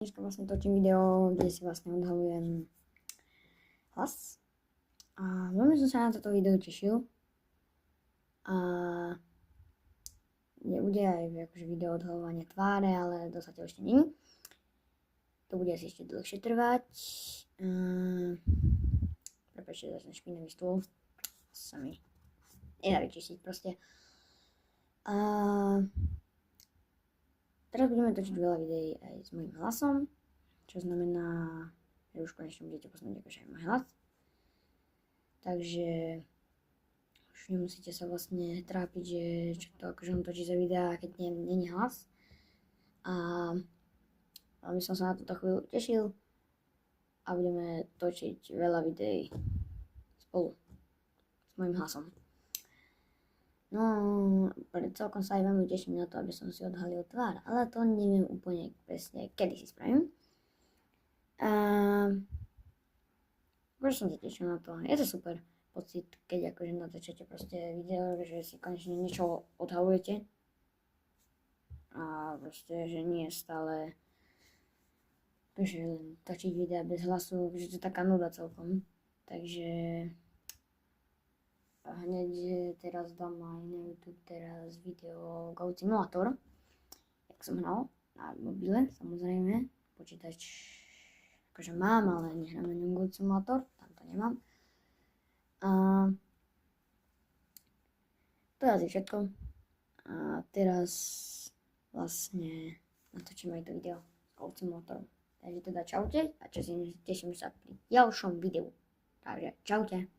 dneska vlastne točím video, kde si vlastne odhalujem hlas. A veľmi som sa na toto video tešil. A nebude aj akože video odhalovania tváre, ale to zatiaľ ešte nie. To bude asi ešte dlhšie trvať. Prepáčte, za ten špinavý stôl. Sa mi nedá vyčistiť proste. A teraz budeme točiť veľa videí aj s mojím hlasom, čo znamená, že už konečne budete poznať akože aj môj hlas. Takže už nemusíte sa vlastne trápiť, že čo to akože on točí za videá, keď nie je hlas. A veľmi som sa na túto chvíľu tešil a budeme točiť veľa videí spolu s mojím hlasom. No, celkom sa aj veľmi teším na to, aby som si odhalil tvár, ale to neviem úplne presne, kedy si spravím. Akože som sa tešil na to, je to super pocit, keď akože natáčate proste video, že si konečne niečo odhalujete. A proste, že nie je stále že len točiť videa bez hlasu, že to je taká nuda celkom. Takže hneď teraz dám aj na YouTube teraz video Goat Simulator, jak som hral na mobile, samozrejme, počítač akože mám, ale nehrám na ňom Goat Simulator, tam to nemám. A to je asi všetko. A teraz vlastne natočím aj to video s Goat Simulatorom. Takže teda čaute a teším sa pri ďalšom videu. Takže čaute.